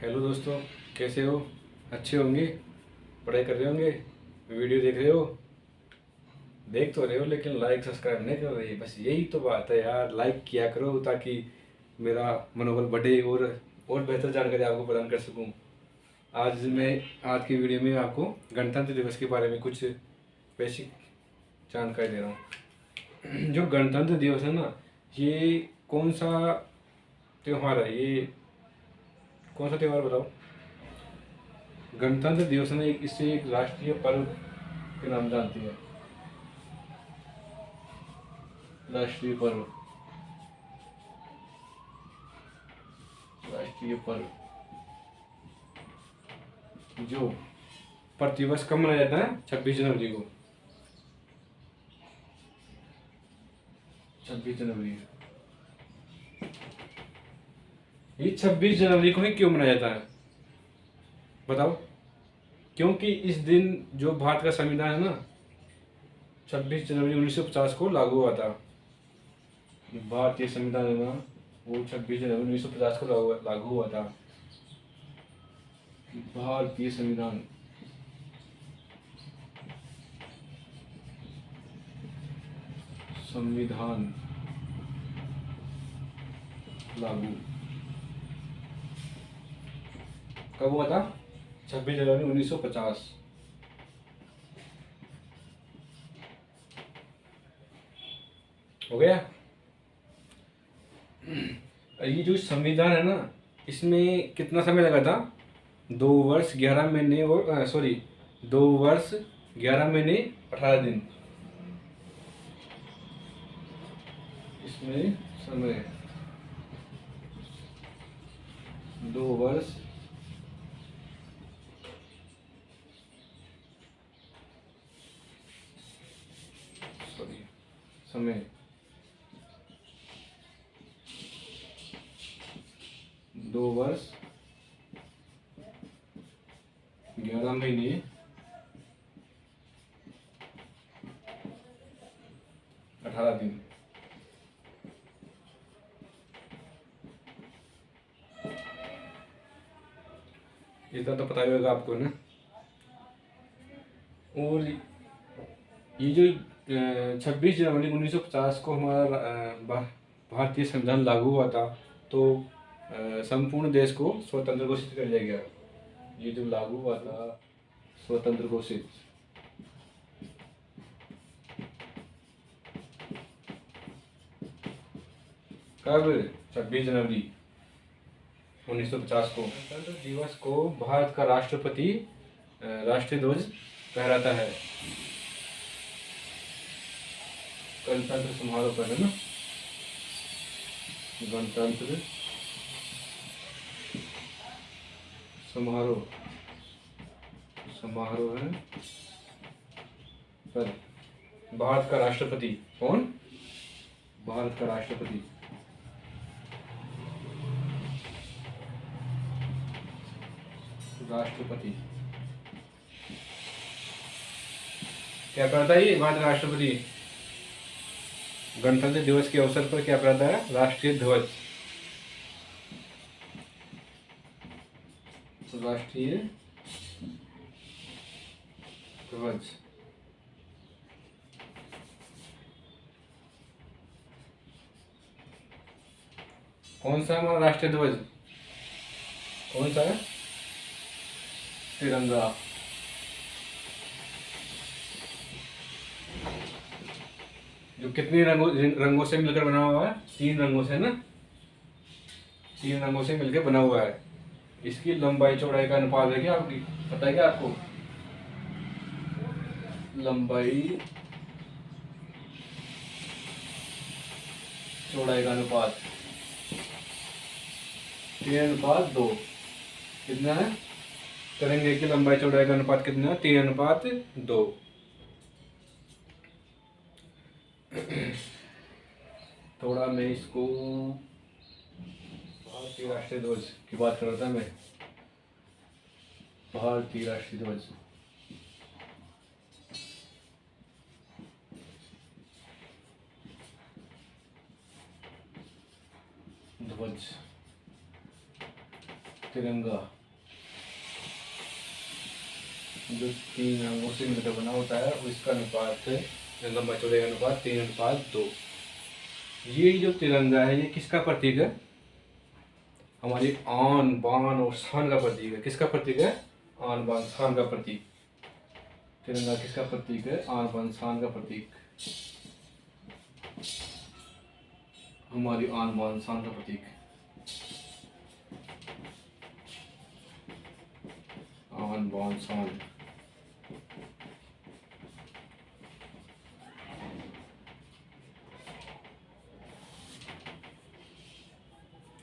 Hello दोस्तों, कैसे हो? अच्छे होंगे। पढ़ाई कर रहे होंगे, वीडियो देख रहे हो। देख तो रहे हो लेकिन लाइक सब्सक्राइब नहीं कर रही। बस यही तो बात है यार, लाइक किया करो ताकि मेरा मनोबल बढ़े और बेहतर जानकारी आपको प्रदान कर सकूं। आज की वीडियो में आपको गणतंत्र दिवस के बारे में कुछ बेसिक जानकारी दे रहा हूँ। जो गणतंत्र दिवस है ना, ये कौन सा त्यौहार है? ये कौन सा त्यौहार बताओ? गणतंत्र दिवस में इसे एक राष्ट्रीय पर्व के नाम जानती है। राष्ट्रीय पर्व, राष्ट्रीय पर्व जो प्रतिवर्ष कब मनाया जाता है? 26 जनवरी को। 26 जनवरी। ये 26 जनवरी को ही क्यों मनाया जाता है बताओ? क्योंकि इस दिन जो भारत का संविधान है ना, 26 जनवरी 1950 को लागू हुआ था। भारतीय संविधान है ना, वो 26 जनवरी 1950 को लागू हुआ था। भारतीय संविधान संविधान लागू कब हुआ था? 26 जनवरी 1950। हो गया। ये जो संविधान है ना, इसमें कितना समय लगा था? 2 वर्ष 11 महीने और 2 वर्ष 11 महीने 18 दिन। इसमें समय 2 वर्ष समय 2 वर्ष 11 महीने 18 दिन। इतना तो पता ही होगा आपको ना। और ये जो 26 जनवरी 1950 को हमारा भारतीय संविधान लागू हुआ था, तो संपूर्ण देश को स्वतंत्र घोषित कर दिया गया। ये जो लागू हुआ था, स्वतंत्र घोषित, कब? 26 जनवरी 1950 को। गणतंत्र दिवस को भारत का राष्ट्रपति राष्ट्रीय ध्वज फहराता है। गणतंत्र समारोह पर है ना, गणतंत्र समारोह है पर भारत का राष्ट्रपति कौन? भारत का राष्ट्रपति क्या करता है? ये भारत का राष्ट्रपति गणतंत्र दिवस के अवसर पर क्या करता है? राष्ट्रीय ध्वज, राष्ट्रीय ध्वज। कौन सा हमारा राष्ट्रीय ध्वज? कौन सा है? तिरंगा। जो कितने रंगों से मिलकर बना हुआ है? 3 रंगों से ना, 3 रंगों से मिलकर बना हुआ है। इसकी लंबाई चौड़ाई का अनुपात है क्या आपकी? पता है क्या आपको? लंबाई चौड़ाई का अनुपात 3:2। कितना है? तिरंगे की लंबाई चौड़ाई का अनुपात कितना है? 3:2। थोड़ा मैं इसको भारतीय राष्ट्रीय ध्वज की बात कर रहा था मैं। भारतीय राष्ट्रीय ध्वज, ध्वज तिरंगा जो 3 रंगों से मिलकर बना होता है, उसका अनुपात है लंबा चौड़ाई का अनुपात 3:2। ये जो तिरंगा है ये किसका प्रतीक है? हमारी आन बान और शान का प्रतीक है। किसका प्रतीक है? आन बान शान का प्रतीक। तिरंगा किसका प्रतीक है? आन बान शान का प्रतीक। हमारी आन बान शान का प्रतीक। आन बान शान।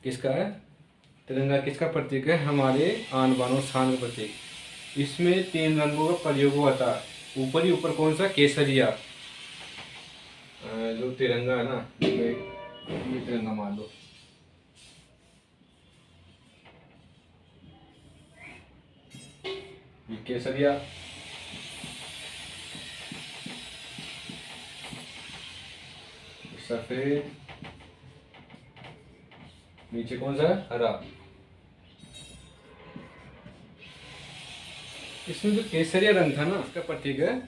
किसका है? तिरंगा किसका प्रतीक है? हमारे आन बान और शान का प्रतीक। इसमें 3 रंगों का प्रयोग हुआ था। ऊपर कौन सा? केसरिया। जो तिरंगा है ना, ये तिरंगा मान लो, ये केसरिया, सफेद, नीचे कौन सा है? हरा। इसमें जो केसरिया रंग था ना, उसका प्रतीक है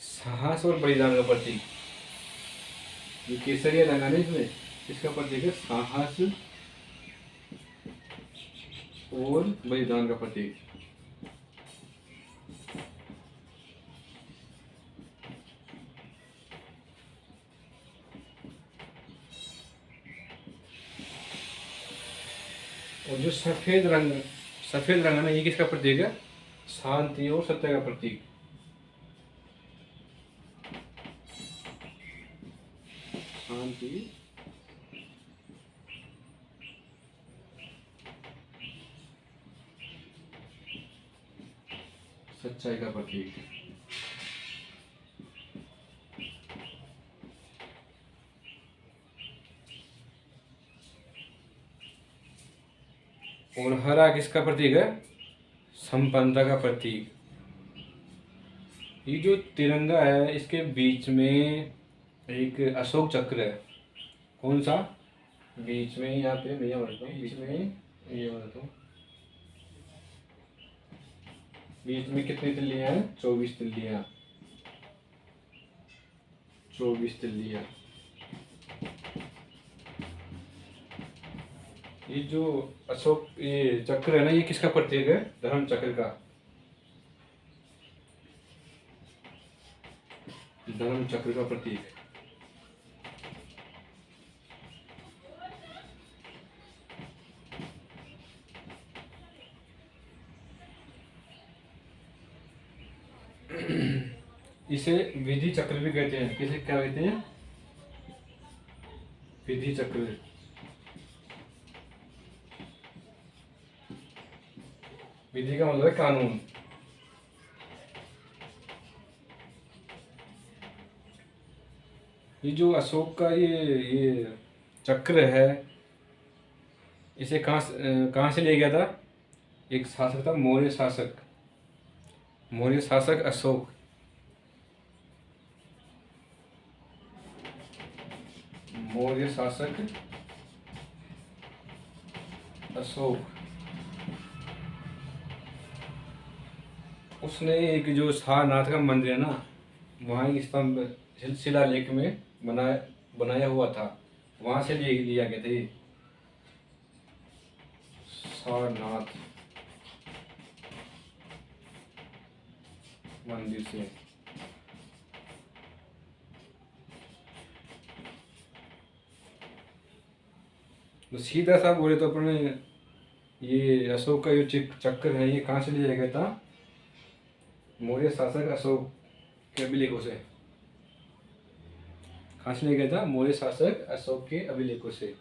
साहस और बलिदान का प्रतीक। जो केसरिया रंग है ना, इसमें इसका प्रतीक है साहस और बलिदान का प्रतीक। और जो सफेद रंग है ना, ये किसका प्रतीक है? शांति और सत्य का प्रतीक। शांति, सच्चाई का प्रतीक। और हरा किसका प्रतीक है? संपन्नता का प्रतीक। ये जो तिरंगा है, इसके बीच में एक अशोक चक्र है। कौन सा? बीच में, यहाँ पे मैं बताता हूँ, बीच में ये बताता हूँ, बीच में कितनी तिल्लियाँ हैं? 24 तिल्लियाँ। 24 तिल्लियाँ। ये जो अशोक ये चक्र है ना, ये किसका प्रतीक है? धर्म चक्र का। धर्म चक्र का प्रतीक। इसे विधि चक्र भी कहते हैं। किसे क्या कहते हैं? विधि चक्र। विधि का मतलब है कानून। ये जो अशोक का ये चक्र है, इसे कहाँ से लिया गया था? एक शासक था, मौर्य शासक। मौर्य शासक अशोक। मौर्य शासक अशोक, उसने एक जो सारनाथ का मंदिर है ना, वहाँ एक स्तंभ शिलालेख में बनाया हुआ था। वहाँ से लिया गया था ये सारनाथ मंदिर से। तो सीधा सा बोले तो अपने ये अशोक का जो चक्र है, ये कहाँ से लिया गया था? मौर्य शासक अशोक के अभिलेखों से। कहाँ से लिया गया था? मौर्य शासक अशोक के अभिलेखों से।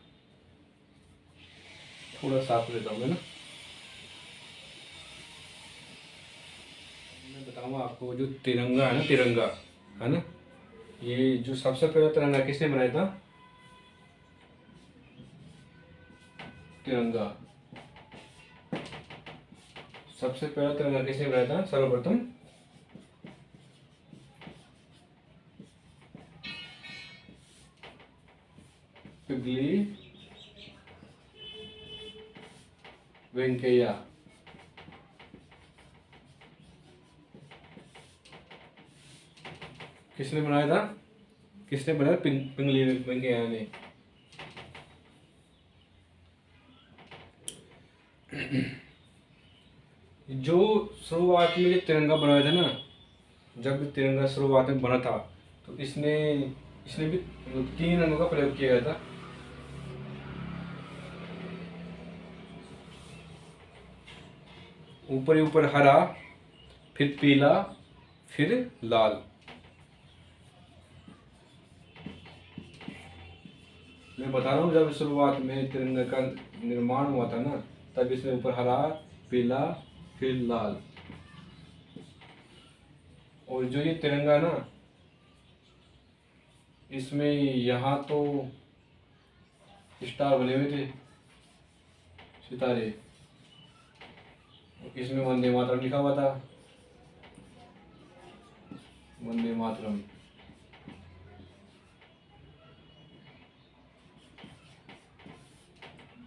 थोड़ा साफ लेता हूँ मैं ना। मैं बताऊँगा आपको, जो तिरंगा है ना, तिरंगा है ना, ये जो सबसे पहला तिरंगा किसने बनाया था? तिरंगा सबसे पहला तिरंगा किसने बनाया था? सर्वप्रथम पिगली वेंकैया। किसने बनाया था? किसने बनाया? पिंगली वेंकैया ने। जो शुरुआत में जो तिरंगा बनाया था ना, जब तिरंगा शुरुआत में बना था तो इसने इसने भी 3 रंगों का प्रयोग किया गया था। ऊपर ही ऊपर हरा, फिर पीला, फिर लाल। मैं बता रहा हूँ जब शुरुआत में तिरंगे का निर्माण हुआ था ना, तब इसमें ऊपर हरा, पीला, फिर लाल। और जो ये तिरंगा ना, इसमें यहाँ तो स्टार बने हुए थे, सितारे। इसमें वंदे मातरम लिखा हुआ था, वंदे मातरम।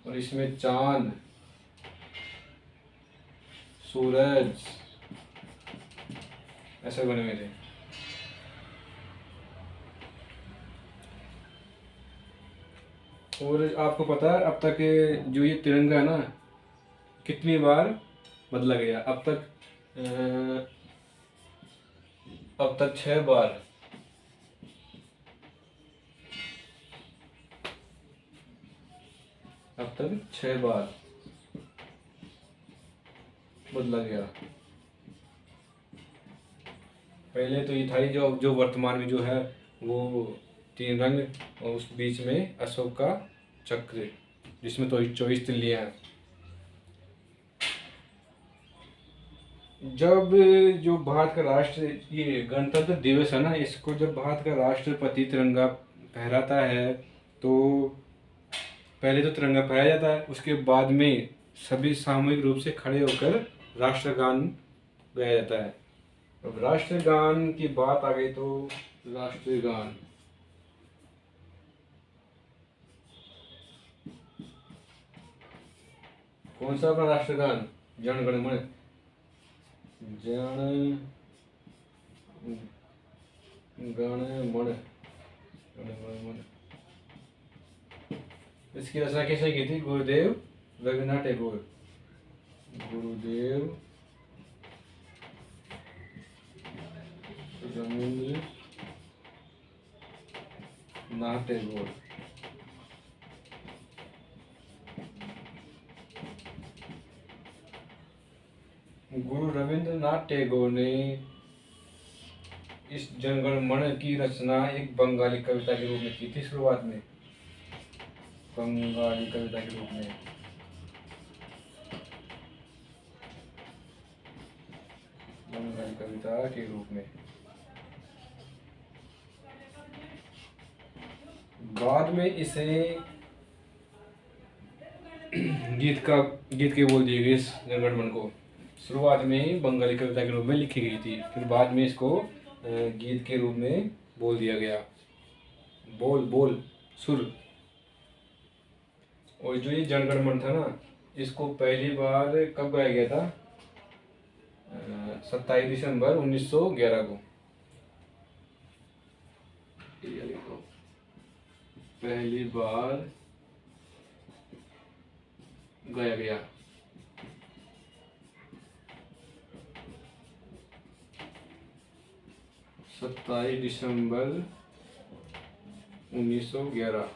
और इसमें चांद, सूरज ऐसे बने हुए थे। और आपको पता है अब तक जो ये तिरंगा है ना, कितनी बार बदला गया अब तक? अब तक 6 बार। अब तक 6 बार बदला गया। पहले तो ये था ही जो जो वर्तमान में जो है वो 3 रंग, और उस बीच में अशोक का चक्र जिसमें तो 24 तिल्लियां हैं। जब जो भारत का राष्ट्र ये गणतंत्र दिवस है ना, इसको जब भारत का राष्ट्रपति तिरंगा फहराता है तो पहले तो तिरंगा फहराया जाता है, उसके बाद में सभी सामूहिक रूप से खड़े होकर राष्ट्रगान गाया जाता है। अब राष्ट्रगान की बात आ गई तो राष्ट्रगान कौन सा अपना राष्ट्रगान? जन गण मन। जन गण मन, गण गण मन। इसकी रचना किसने की थी? गुरुदेव रविन्द्रनाथ टैगोर। गुरुदेव रविन्द्रनाथ टैगोर। गुरु रविन्द्रनाथ टैगोर ने इस जनगण मन की रचना एक बंगाली कविता के रूप में की थी शुरुआत में, बंगाली कविता के रूप में। बंगाली कविता के रूप में। बाद में इसे गीत के बोल दिए गए इस जनगण मन को। शुरुआत में बंगाली कविता के रूप में लिखी गई थी, फिर बाद में इसको गीत के रूप में बोल दिया गया। बोल बोल सुर। और जो ये जनगण मन था ना, इसको पहली बार कब गाया गया था? 27 दिसंबर 1911 को पहली बार गाया गया। 27 दिसंबर 1911।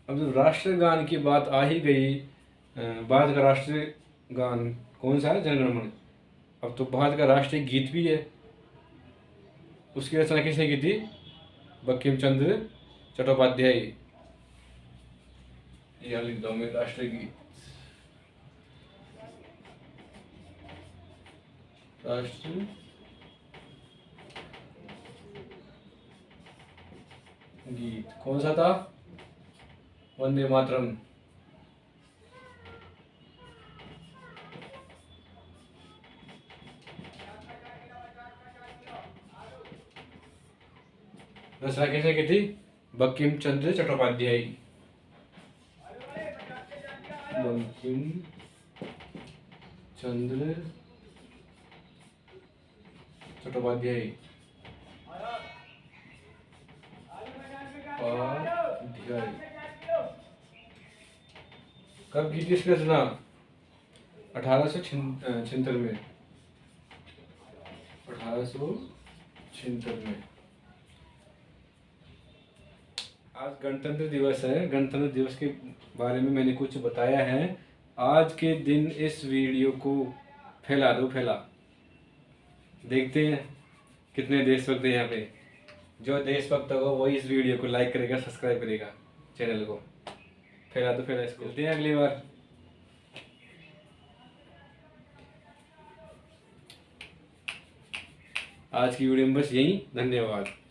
अब जब राष्ट्रगान की बात आ ही गई, भारत का राष्ट्रगान कौन सा है? जनगण मन। अब तो भारत का राष्ट्रीय गीत भी है, उसकी रचना किसने की थी? बंकिम चंद्र चट्टोपाध्याय। यह लिख दो मैं, राष्ट्रीय गीत। राष्ट्रीय गीत कौन सा था? वंदे मातरम। रचना किसने की थी? बंकिम चंद्र चट्टोपाध्याय। बंकिम चंद्र चट्टोपाध्याय उपाध्याय। कब की थी इसकी रचना? 1876 में। 1876 में। आज गणतंत्र दिवस है। गणतंत्र दिवस के बारे में मैंने कुछ बताया है। आज के दिन इस वीडियो को फैला दो, फैला। देखते हैं कितने देशभक्त हैं यहाँ पे। जो देशभक्त होगा वही इस वीडियो को लाइक करेगा, सब्सक्राइब करेगा चैनल को। फैला दो, फैला इसको। मिलते हैं अगली बार। आज की वीडियो में बस यही। धन्यवाद।